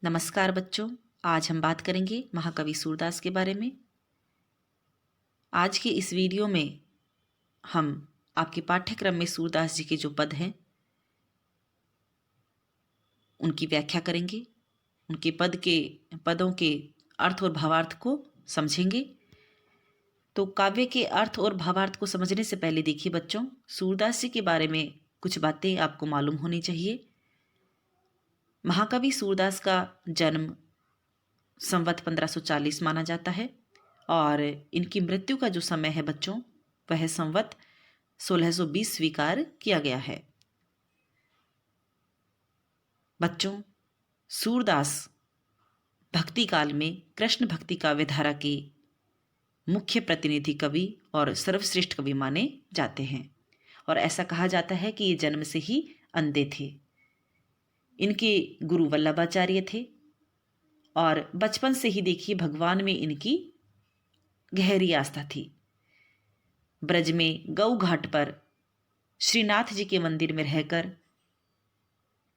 नमस्कार बच्चों। आज हम बात करेंगे महाकवि सूरदास के बारे में। आज के इस वीडियो में हम आपके पाठ्यक्रम में सूरदास जी के जो पद हैं उनकी व्याख्या करेंगे। उनके पदों के अर्थ और भावार्थ को समझेंगे। तो काव्य के अर्थ और भावार्थ को समझने से पहले देखिए बच्चों, सूरदास जी के बारे में कुछ बातें आपको मालूम होनी चाहिए। महाकवि सूरदास का जन्म संवत 1540 माना जाता है और इनकी मृत्यु का जो समय है बच्चों, वह संवत 1620 स्वीकार किया गया है। बच्चों, सूरदास भक्ति काल में कृष्ण भक्ति काव्यधारा के मुख्य प्रतिनिधि कवि और सर्वश्रेष्ठ कवि माने जाते हैं और ऐसा कहा जाता है कि ये जन्म से ही अंधे थे। इनके गुरु वल्लभाचार्य थे और बचपन से ही देखिए भगवान में इनकी गहरी आस्था थी। ब्रज में गौ घाट पर श्रीनाथ जी के मंदिर में रहकर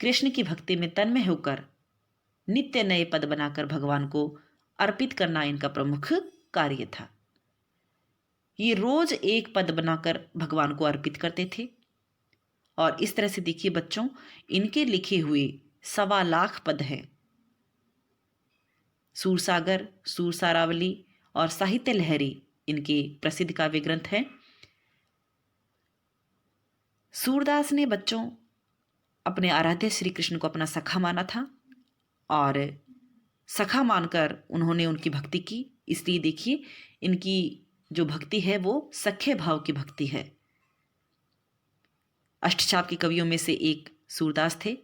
कृष्ण की भक्ति में तन्मय होकर नित्य नए पद बनाकर भगवान को अर्पित करना इनका प्रमुख कार्य था। ये रोज एक पद बनाकर भगवान को अर्पित करते थे और इस तरह से देखिए बच्चों, इनके लिखे हुए 1.25 लाख पद हैं। सूरसागर, सूरसारावली और साहित्य लहरी इनके प्रसिद्ध काव्य ग्रंथ हैं। सूरदास ने बच्चों अपने आराध्य श्री कृष्ण को अपना सखा माना था और सखा मानकर उन्होंने उनकी भक्ति की। इसलिए देखिए इनकी जो भक्ति है वो सख्य भाव की भक्ति है। अष्टचाप के कवियों में से एक सूरदास थे।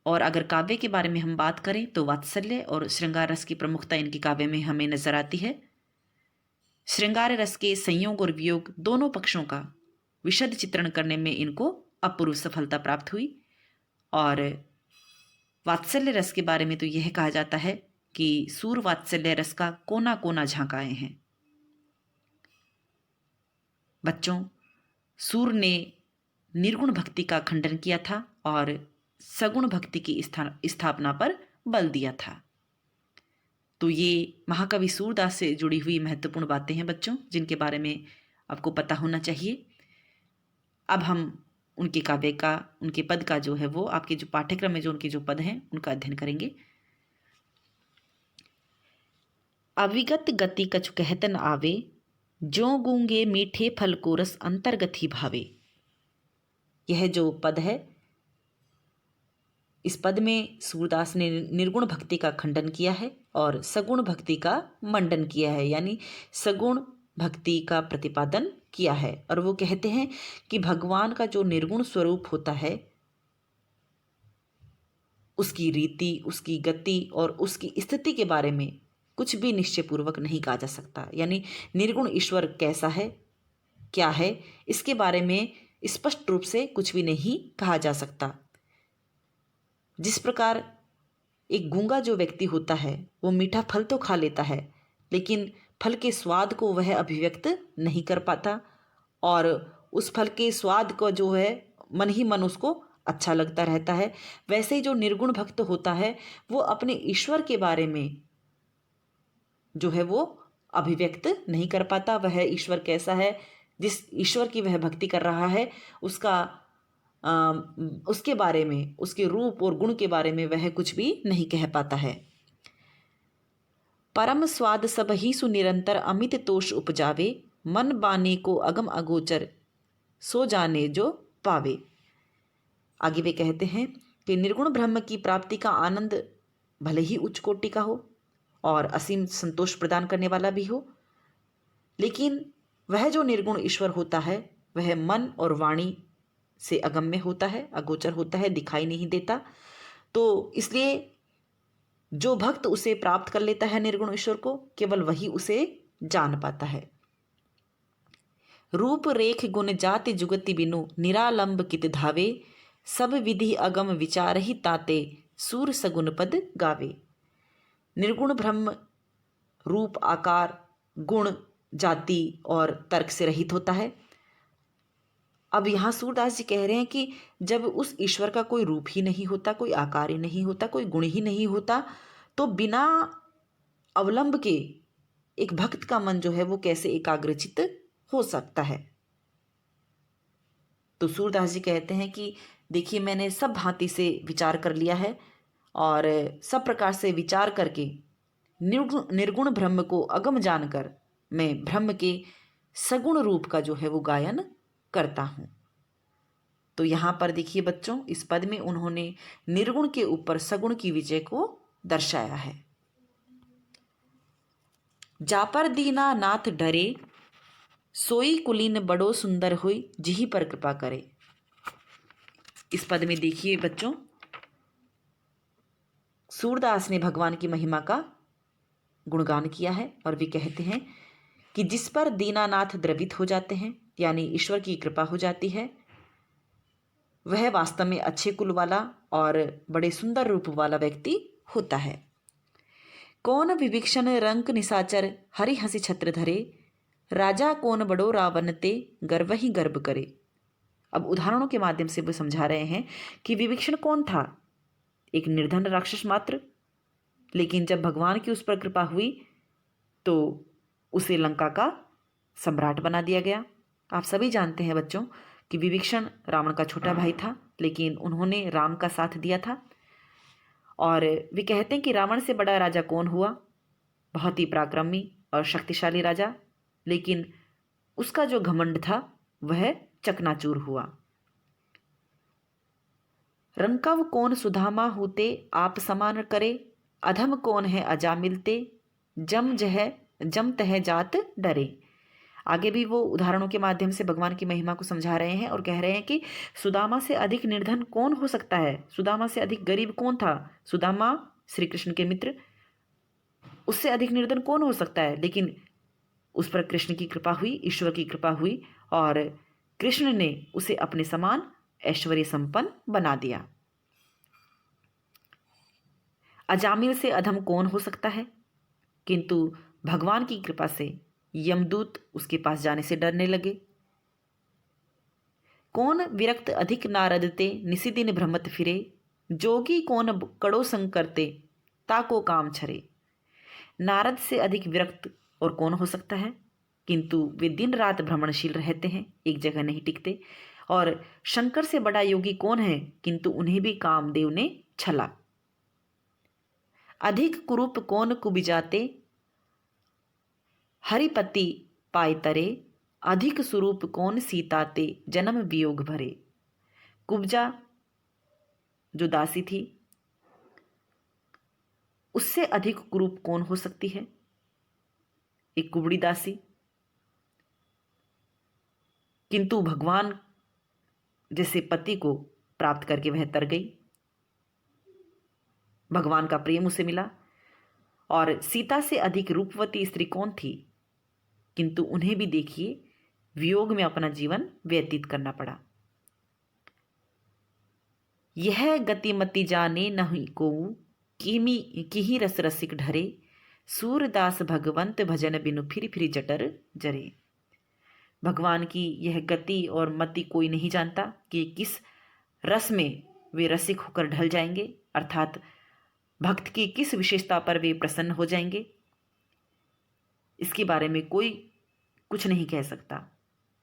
और अगर काव्य के बारे में हम बात करें तो वात्सल्य और श्रृंगार रस की प्रमुखता इनकी काव्य में हमें नजर आती है। श्रृंगार रस के संयोग और वियोग दोनों पक्षों का विशद चित्रण करने में इनको अपूर्व सफलता प्राप्त हुई। और वात्सल्य रस के बारे में तो यह कहा जाता है कि सूर वात्सल्य रस का कोना कोना झांकाए हैं। बच्चों, सूर ने निर्गुण भक्ति का खंडन किया था और सगुण भक्ति की स्थापना पर बल दिया था। तो ये महाकवि सूरदास से जुड़ी हुई महत्वपूर्ण बातें हैं बच्चों, जिनके बारे में आपको पता होना चाहिए। अब हम उनके काव्य का, उनके पद का जो है वो आपके जो पाठ्यक्रम में जो उनके जो पद हैं उनका अध्ययन करेंगे। अविगत गति कछु कहतन आवे, जो गूंगे मीठे फल को रस अंतर्गत ही भावे। यह जो पद है, इस पद में सूरदास ने निर्गुण भक्ति का खंडन किया है और सगुण भक्ति का मंडन किया है, यानी सगुण भक्ति का प्रतिपादन किया है। और वो कहते हैं कि भगवान का जो निर्गुण स्वरूप होता है, उसकी रीति, उसकी गति और उसकी स्थिति के बारे में कुछ भी निश्चयपूर्वक नहीं कहा जा सकता। यानी निर्गुण ईश्वर कैसा है, क्या है, इसके बारे में स्पष्ट रूप से कुछ भी नहीं कहा जा सकता। जिस प्रकार एक गूंगा जो व्यक्ति होता है वो मीठा फल तो खा लेता है, लेकिन फल के स्वाद को वह अभिव्यक्त नहीं कर पाता और उस फल के स्वाद को जो है मन ही मन उसको अच्छा लगता रहता है, वैसे ही जो निर्गुण भक्त होता है वो अपने ईश्वर के बारे में जो है वो अभिव्यक्त नहीं कर पाता। वह ईश्वर कैसा है, जिस ईश्वर की वह भक्ति कर रहा है, उसके बारे में, उसके रूप और गुण के बारे में वह कुछ भी नहीं कह पाता है। परम स्वाद सब ही सुनिरंतर अमित तोष उपजावे, मन बाने को अगम अगोचर सो जाने जो पावे। आगे वे कहते हैं कि निर्गुण ब्रह्म की प्राप्ति का आनंद भले ही उच्च कोटि का हो और असीम संतोष प्रदान करने वाला भी हो, लेकिन वह जो निर्गुण ईश्वर होता है वह मन और वाणी से अगम्य होता है, अगोचर होता है, दिखाई नहीं देता। तो इसलिए जो भक्त उसे प्राप्त कर लेता है निर्गुण ईश्वर को, केवल वही उसे जान पाता है। रूप रेख गुण जाति जुगति बिनु निरालंब कित धावे, सब विधि अगम विचार ही ताते सूर सगुन पद गावे। निर्गुण ब्रह्म रूप, आकार, गुण, जाति और तर्क से रहित होता है अब यहाँ सूरदास जी कह रहे हैं कि जब उस ईश्वर का कोई रूप ही नहीं होता, कोई आकार ही नहीं होता, कोई गुण ही नहीं होता, तो बिना अवलंब के एक भक्त का मन जो है वो कैसे एकाग्रचित्त हो सकता है। तो सूरदास जी कहते हैं कि देखिए, मैंने सब भांति से विचार कर लिया है और सब प्रकार से विचार करके निर्गुण ब्रह्म को अगम जानकर मैं ब्रह्म के सगुण रूप का जो है वो गायन करता हूँ। तो यहाँ पर देखिए बच्चों, इस पद में उन्होंने निर्गुण के ऊपर सगुण की विजय को दर्शाया है। जापर दीना नाथ डरे, सोई कुलीन बड़ो सुंदर हुई, जिही पर कृपा करे। इस पद में देखिए बच्चों, सूरदास ने भगवान की महिमा का गुणगान किया है और वे कहते हैं कि जिस पर दीनानाथ द्रवित हो जाते हैं, यानी ईश्वर की कृपा हो जाती है, वह वास्तव में अच्छे कुल वाला और बड़े सुंदर रूप वाला व्यक्ति होता है। कौन विभीषण रंक निशाचर, हरि हंसी छत्र धरे, राजा कौन बड़ो रावण ते, गर्व ही गर्व करे। अब उदाहरणों के माध्यम से वो समझा रहे हैं कि विभीषण कौन था, एक निर्धन राक्षस मात्र, लेकिन जब भगवान की उस पर कृपा हुई तो उसे लंका का सम्राट बना दिया गया। आप सभी जानते हैं बच्चों कि विभीषण रावण का छोटा भाई था, लेकिन उन्होंने राम का साथ दिया था। और वे कहते हैं कि रावण से बड़ा राजा कौन हुआ, बहुत ही पराक्रमी और शक्तिशाली राजा, लेकिन उसका जो घमंड था वह चकनाचूर हुआ। रंकव कौन सुधामा होते, आप समान करे, अधम कौन है अजा मिलते, जम तह जात डरे। आगे भी वो उदाहरणों के माध्यम से भगवान की महिमा को समझा रहे हैं और कह रहे हैं कि सुदामा से अधिक निर्धन कौन हो सकता है, सुदामा से अधिक गरीब कौन था, सुदामा श्री कृष्ण के मित्र, उससे अधिक निर्धन कौन हो सकता है। लेकिन उस पर कृष्ण की कृपा हुई, ईश्वर की कृपा हुई और कृष्ण ने उसे अपने समान ऐश्वर्य संपन्न बना दिया। अजामिल से अधम कौन हो सकता है, किंतु भगवान की कृपा से यमदूत उसके पास जाने से डरने लगे। कौन विरक्त अधिक नारद ते, निशिदिन भ्रमत फिरे, जोगी कौन कड़ो संग करते, ताको काम छरे। नारद से अधिक विरक्त और कौन हो सकता है, किंतु वे दिन रात भ्रमणशील रहते हैं, एक जगह नहीं टिकते। और शंकर से बड़ा योगी कौन है, किंतु उन्हें भी कामदेव ने छला। अधिक कुरूप कौन कुबिजाते, हरिपति पाए तरे, अधिक स्वरूप कौन सीताते, जन्म वियोग भरे। कुब्जा जो दासी थी, उससे अधिक कुरूप कौन हो सकती है, एक कुबड़ी दासी, किंतु भगवान जैसे पति को प्राप्त करके वह तर गई, भगवान का प्रेम उसे मिला। और सीता से अधिक रूपवती स्त्री कौन थी, किंतु उन्हें भी देखिए वियोग में अपना जीवन व्यतीत करना पड़ा। यह गतिमति जाने नहीं को, किही रस रसिक ढरे, सूरदास भगवंत भजन बिनु फिर फिर जटर जरे। भगवान की यह गति और मति कोई नहीं जानता कि किस रस में वे रसिक होकर ढल जाएंगे, अर्थात भक्त की किस विशेषता पर वे प्रसन्न हो जाएंगे, इसके बारे में कोई कुछ नहीं कह सकता।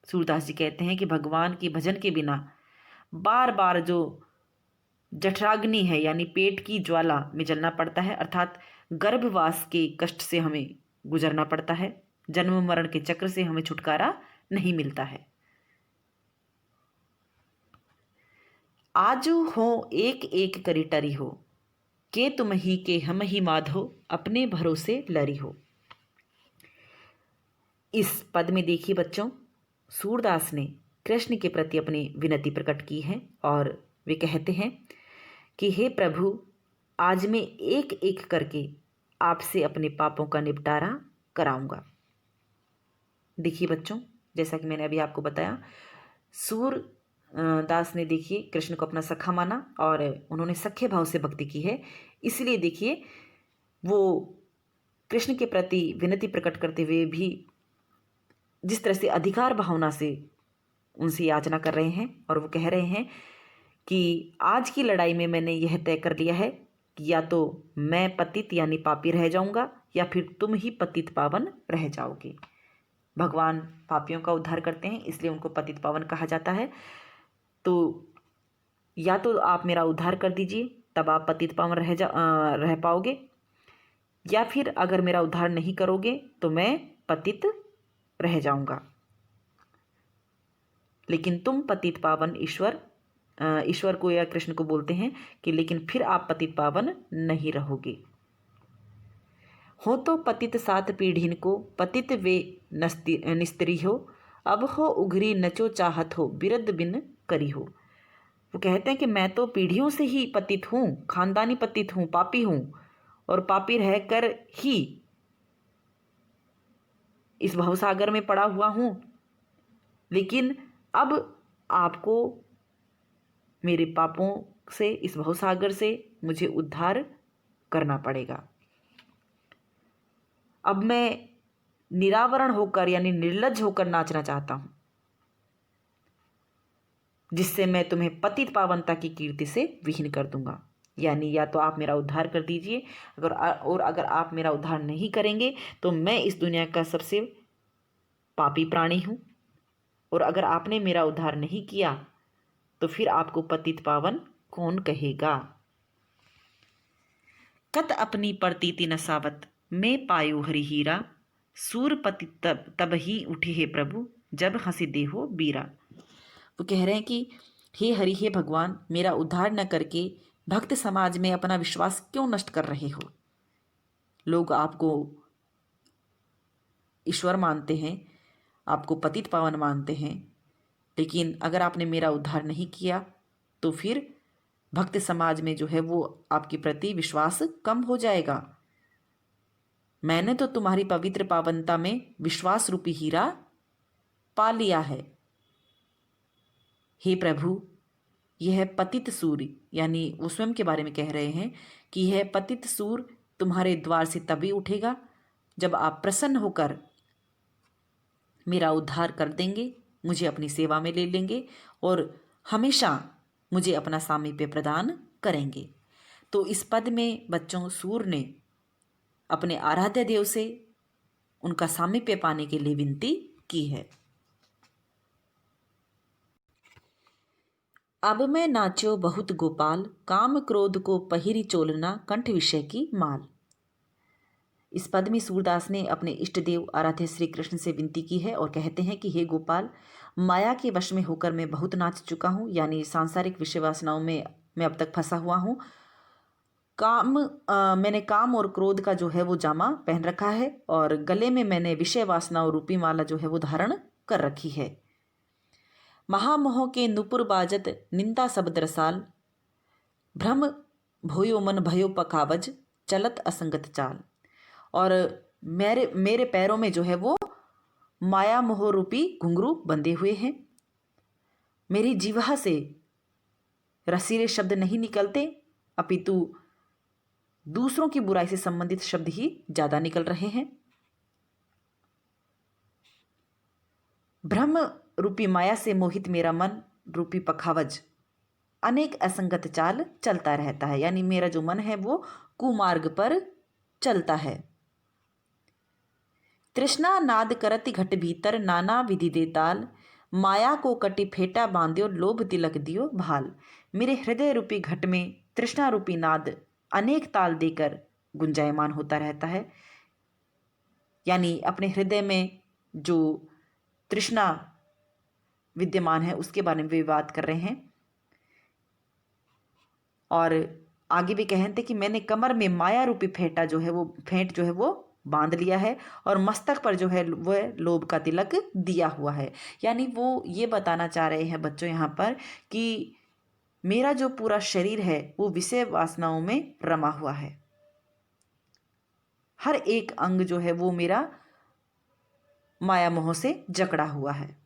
सूरदास जी कहते हैं कि भगवान के भजन के बिना बार बार जो जठराग्नि है, यानी पेट की ज्वाला में जलना पड़ता है, अर्थात गर्भवास के कष्ट से हमें गुजरना पड़ता है, जन्म मरण के चक्र से हमें छुटकारा नहीं मिलता है। आजू हो एक एक करी टरी हो, के तुम ही के हम ही माधो, अपने भरोसे लरी हो। इस पद में देखिए बच्चों, सूरदास ने कृष्ण के प्रति अपनी विनती प्रकट की है और वे कहते हैं कि हे प्रभु, आज मैं एक एक करके आपसे अपने पापों का निपटारा कराऊंगा। देखिए बच्चों, जैसा कि मैंने अभी आपको बताया, सूरदास ने देखिए कृष्ण को अपना सखा माना और उन्होंने सख्य भाव से भक्ति की है, इसलिए देखिए वो कृष्ण के प्रति विनती प्रकट करते हुए भी जिस तरह से अधिकार भावना से उनसे याचना कर रहे हैं और वो कह रहे हैं कि आज की लड़ाई में मैंने यह तय कर लिया है कि या तो मैं पतित यानी पापी रह जाऊंगा या फिर तुम ही पतित पावन रह जाओगे। भगवान पापियों का उद्धार करते हैं, इसलिए उनको पतित पावन कहा जाता है। तो या तो आप मेरा उद्धार कर दीजिए, तब आप पतित पावन रह पाओगे, या फिर अगर मेरा उद्धार नहीं करोगे तो मैं पतित रह जाऊंगा। लेकिन तुम पतित पावन ईश्वर को या कृष्ण को बोलते हैं कि लेकिन फिर आप पतित पावन नहीं रहोगे। हो तो पतित सात पीढ़िन को, पतित वे निस्त्री हो, अब हो उघरी नचो चाहत हो, बिरद बिन करी हो। वो कहते हैं कि मैं तो पीढ़ियों से ही पतित हूँ, खानदानी पतित हूँ, पापी हूँ, और पापी रहकर ही इस भवसागर में पड़ा हुआ हूँ। लेकिन अब आपको मेरे पापों से, इस भवसागर से मुझे उद्धार करना पड़ेगा। अब मैं निरावरण होकर यानी निर्लज्ज होकर नाचना चाहता हूं, जिससे मैं तुम्हें पतित पावनता की कीर्ति से विहीन कर दूंगा। यानी या तो आप मेरा उद्धार कर दीजिए, अगर आप मेरा उद्धार नहीं करेंगे तो मैं इस दुनिया का सबसे पापी प्राणी हूं, और अगर आपने मेरा उद्धार नहीं किया तो फिर आपको पतित पावन कौन कहेगा। कत अपनी प्रतीति नसावत, मैं पायो हरि हीरा, सूर पति तब ही उठे हे प्रभु, जब हंसी देहो बीरा। वो कह रहे हैं कि हे हरि, हे भगवान, मेरा उद्धार न करके भक्त समाज में अपना विश्वास क्यों नष्ट कर रहे हो। लोग आपको ईश्वर मानते हैं, आपको पतित पावन मानते हैं, लेकिन अगर आपने मेरा उद्धार नहीं किया तो फिर भक्त समाज में जो है वो आपके प्रति विश्वास कम हो जाएगा। मैंने तो तुम्हारी पवित्र पावनता में विश्वास रूपी हीरा पा लिया है। हे प्रभु, यह पतित सूर, यानी वो स्वयं के बारे में कह रहे हैं कि यह पतित सूर तुम्हारे द्वार से तभी उठेगा जब आप प्रसन्न होकर मेरा उद्धार कर देंगे, मुझे अपनी सेवा में ले लेंगे और हमेशा मुझे अपना सामीप्य प्रदान करेंगे। तो इस पद में बच्चों सूर ने अपने आराध्य देव से उनका सामीप्य पाने के लिए विनती की है। अब मैं नाचो बहुत गोपाल, काम क्रोध को पहिरी चोलना, कंठ विषय की माल। इस पद में सूरदास ने अपने इष्ट देव आराध्य श्री कृष्ण से विनती की है और कहते हैं कि हे गोपाल, माया के वश में होकर मैं बहुत नाच चुका हूँ, यानी सांसारिक विषय वासनाओं में मैं अब तक फंसा हुआ हूँ। मैंने काम और क्रोध का जो है वो जामा पहन रखा है और गले में मैंने विषय वासनाओं रूपी माला जो है वो धारण कर रखी है। महामोह के नुपुर बाजत निंदा शब्द रसाल, भ्रम भोयो मन भयो पखावज, चलत असंगत चाल। और मेरे पैरों में जो है वो माया मोह रूपी घुंघरू बंधे हुए हैं। मेरी जीवा से रसीले शब्द नहीं निकलते, अपितु दूसरों की बुराई से संबंधित शब्द ही ज्यादा निकल रहे हैं। ब्रह्म रूपी माया से मोहित मेरा मन रूपी पखावज अनेक असंगत चाल चलता रहता है, यानी मेरा जो मन है वो कुमार्ग पर चलता है। तृष्णा नाद करति घट भीतर, नाना विधि दे ताल, माया को कटी फेटा बांध्यो, लोभ तिलक दियो भाल। मेरे हृदय रूपी घट में तृष्णा रूपी नाद अनेक ताल देकर गुंजायमान होता रहता है, यानी अपने हृदय में जो तृष्णा विद्यमान है उसके बारे में वे बात कर रहे हैं। और आगे भी कहते कि मैंने कमर में माया रूपी फेंट जो है वो बांध लिया है और मस्तक पर जो है वह लोभ का तिलक दिया हुआ है। यानी वो ये बताना चाह रहे हैं बच्चों यहाँ पर कि मेरा जो पूरा शरीर है वो विषय वासनाओं में रमा हुआ है। हर एक अंग जो है वो मेरा माया मोह से जकड़ा हुआ है।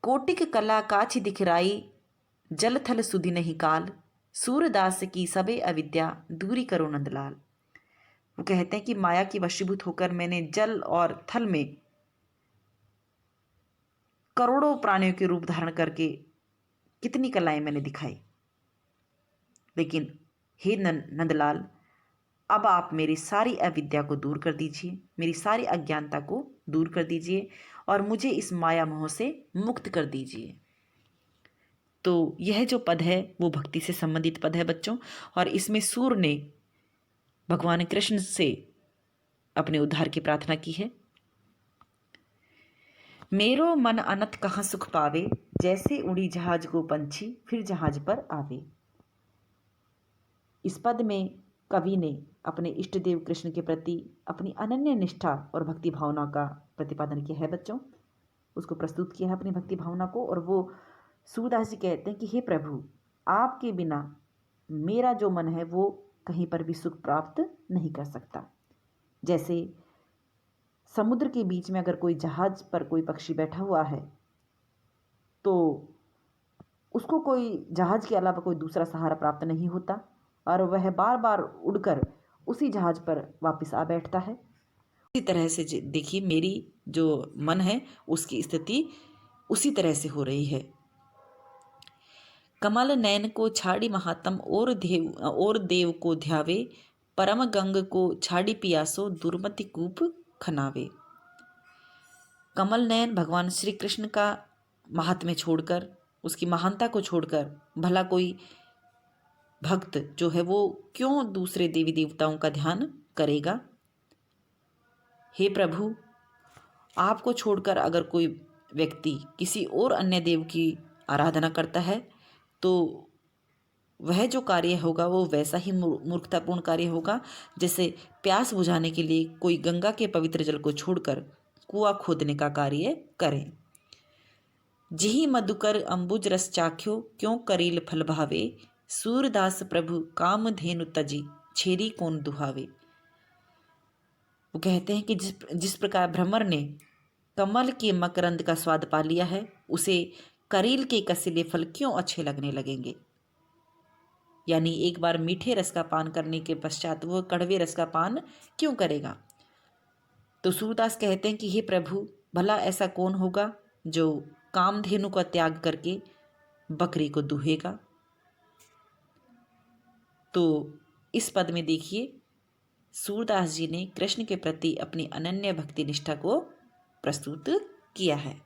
कोटिक कला काछि दिखराई, जल थल सुधि नहीं काल, सूरदास की सबे अविद्या, दूरी करो नंदलाल। वो कहते हैं कि माया की वशीभूत होकर मैंने जल और थल में करोड़ों प्राणियों के रूप धारण करके कितनी कलाएं मैंने दिखाई, लेकिन हे नंदलाल, अब आप मेरी सारी अविद्या को दूर कर दीजिए, मेरी सारी अज्ञानता को दूर कर दीजिए और मुझे इस माया मोह से मुक्त कर दीजिए। तो यह जो पद है वो भक्ति से संबंधित पद है बच्चों, और इसमें सूर ने भगवान कृष्ण से अपने उद्धार की प्रार्थना की है। मेरो मन अनत कहाँ सुख पावे, जैसे उड़ी जहाज को पंछी फिर जहाज पर आवे। इस पद में कवि ने अपने इष्ट देव कृष्ण के प्रति अपनी अनन्य निष्ठा और भक्ति भावना का प्रतिपादन किया है बच्चों, उसको प्रस्तुत किया है अपनी भक्ति भावना को। और वो सूरदास जी कहते हैं कि हे प्रभु, आपके बिना मेरा जो मन है वो कहीं पर भी सुख प्राप्त नहीं कर सकता। जैसे समुद्र के बीच में अगर कोई जहाज पर कोई पक्षी बैठा हुआ है तो उसको कोई जहाज के अलावा कोई दूसरा सहारा प्राप्त नहीं होता और वह बार बार उड़कर उसी जहाज पर वापस आ बैठता है। इसी तरह से देखिए मेरी जो मन है उसकी स्थिति उसी तरह से हो रही है। कमल नयन को छाड़ी महात्म और देव को ध्यावे, परम गंग को छाड़ी पियासो दुर्मति कूप खनावे। कमल नयन भगवान श्री कृष्ण का महात्म्य छोड़कर, उसकी महानता को छोड़कर भला कोई भक्त जो है वो क्यों दूसरे देवी देवताओं का ध्यान करेगा। हे प्रभु, आपको छोड़कर अगर कोई व्यक्ति किसी और अन्य देव की आराधना करता है तो वह जो कार्य होगा वो वैसा ही मूर्खतापूर्ण कार्य होगा जैसे प्यास बुझाने के लिए कोई गंगा के पवित्र जल को छोड़कर कुआं खोदने का कार्य करें। जिहि मधुकर अंबुज रस चाख्यो, क्यों करील फल भावे, सूरदास प्रभु काम धेनु तजी, छेरी कौन दुहावे। वो कहते हैं कि जिस प्रकार भ्रमर ने कमल के मकरंद का स्वाद पा लिया है, उसे करील के कसीले फल क्यों अच्छे लगने लगेंगे। यानी एक बार मीठे रस का पान करने के पश्चात वह कड़वे रस का पान क्यों करेगा। तो सूरदास कहते हैं कि हे प्रभु, भला ऐसा कौन होगा जो कामधेनु का त्याग करके बकरी को दुहेगा। तो इस पद में देखिए सूरदास जी ने कृष्ण के प्रति अपनी अनन्य भक्ति निष्ठा को प्रस्तुत किया है।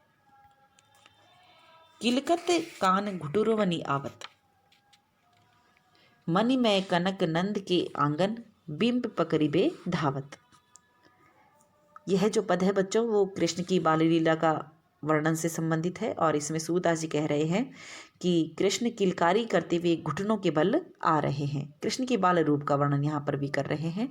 किलकत कान घुटुरवनी आवत, मनि में कनक नंद के आंगन, बिंब पकड़िबे धावत। यह जो पद है बच्चों वो कृष्ण की बाल लीला का वर्णन से संबंधित है और इसमें सूरदास जी कह रहे हैं कि कृष्ण किलकारी करते हुए घुटनों के बल आ रहे हैं। कृष्ण के बाल रूप का वर्णन यहाँ पर भी कर रहे हैं।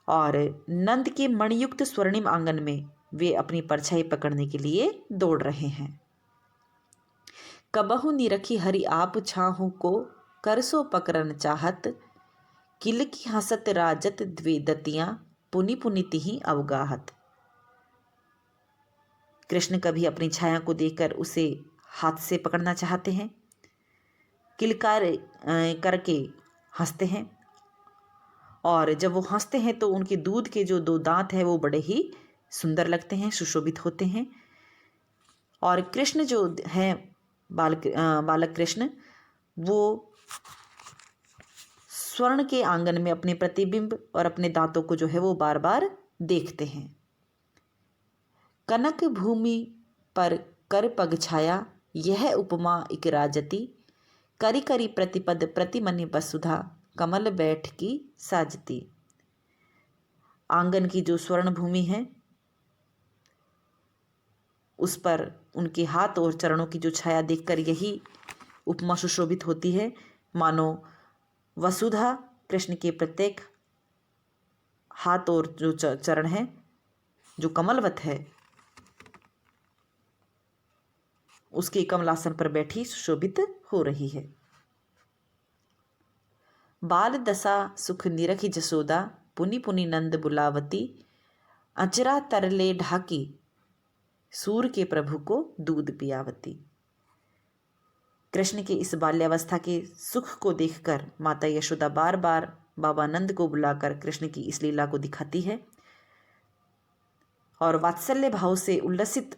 और नंद के मणियुक्त स्वर्णिम आंगन में वे अपनी परछाई पकड़ने के लिए दौड़ रहे हैं। कबहु निरखी हरि आप छाहू को, करसो पकड़न चाहत, किल की हसत राजत द्वे दतियां, पुनि पुनि तिहि अवगाहत। कृष्ण कभी अपनी छाया को देखकर उसे हाथ से पकड़ना चाहते हैं, किलकार करके हंसते हैं और जब वो हंसते हैं तो उनके दूध के जो दो दांत हैं वो बड़े ही सुंदर लगते हैं, सुशोभित होते हैं। और कृष्ण जो हैं बालक कृष्ण वो स्वर्ण के आंगन में अपने प्रतिबिंब और अपने दांतों को जो है वो बार बार देखते हैं। कनक भूमि पर कर पग छाया, यह उपमा इक राजती, करी करी प्रतिपद प्रतिमनि वसुधा, कमल बैठ की साजती। आंगन की जो स्वर्ण भूमि है उस पर उनके हाथ और चरणों की जो छाया देखकर यही उपमा सुशोभित होती है, मानो वसुधा कृष्ण के प्रत्येक हाथ और जो चरण है जो कमलवत है उसके कमलासन पर बैठी सुशोभित हो रही है। बाल दशा सुख निरखी जसोदा, पुनि पुनि नंद बुलावती, अचरा तरले ढाकी, सूर के प्रभु को दूध पियावती। कृष्ण के इस बाल्यावस्था के सुख को देखकर माता यशोदा बार बार बाबा नंद को बुलाकर कृष्ण की इस लीला को दिखाती है और वात्सल्य भाव से उल्लसित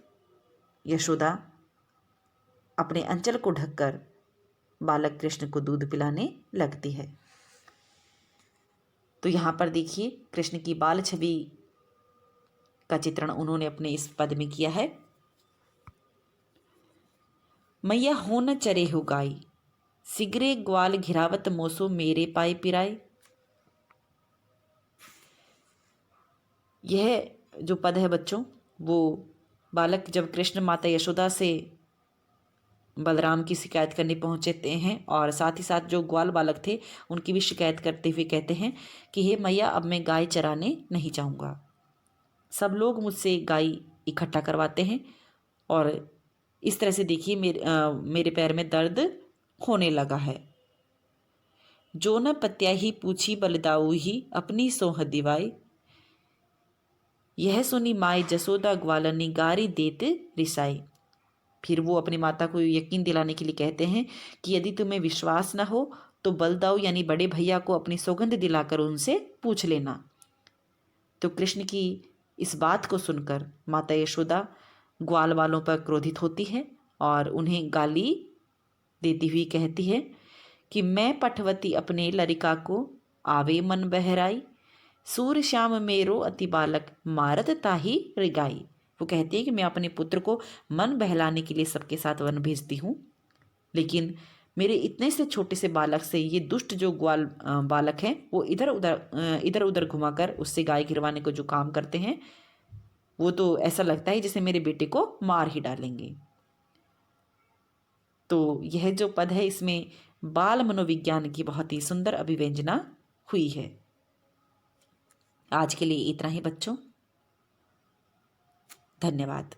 यशोदा अपने अंचल को ढककर बालक कृष्ण को दूध पिलाने लगती है। तो यहाँ पर देखिए कृष्ण की बाल छवि का चित्रण उन्होंने अपने इस पद में किया है। मैया हो न चरे हो गाई, सिगरे ग्वाल घिरावत मोसो मेरे पाए पिराए। यह जो पद है बच्चों, वो बालक जब कृष्ण माता यशोदा से बलराम की शिकायत करने पहुंचते हैं और साथ ही साथ जो ग्वाल बालक थे उनकी भी शिकायत करते हुए कहते हैं कि हे मैया, अब मैं गाय चराने नहीं जाऊंगा। सब लोग मुझसे गाय इकट्ठा करवाते हैं और इस तरह से देखिए मेरे पैर में दर्द होने लगा है। जो न पत्याही पूछी बलदाऊ ही अपनी सोह दिवाई, यह सुनी माई जसोदा ग्वालनी गारी देत रिसाई। फिर वो अपनी माता को यकीन दिलाने के लिए कहते हैं कि यदि तुम्हें विश्वास न हो तो बलदाऊ यानी बड़े भैया को अपनी सौगंध दिलाकर उनसे पूछ लेना। तो कृष्ण की इस बात को सुनकर माता यशोदा ग्वाल वालों पर क्रोधित होती है और उन्हें गाली देती हुई कहती है कि मैं पठवती अपने लरिका को आवे मन बहराई, सूर श्याम मेरो अति बालक मारत ताही रिगाई। वो कहती है कि मैं अपने पुत्र को मन बहलाने के लिए सबके साथ वन भेजती हूँ, लेकिन मेरे इतने से छोटे से बालक से ये दुष्ट जो ग्वाल बालक हैं वो इधर उधर घुमाकर उससे गाय गिरवाने को जो काम करते हैं, वो तो ऐसा लगता है जैसे मेरे बेटे को मार ही डालेंगे। तो यह जो पद है इसमें बाल मनोविज्ञान की बहुत ही सुंदर अभिव्यंजना हुई है। आज के लिए इतना ही बच्चों, धन्यवाद।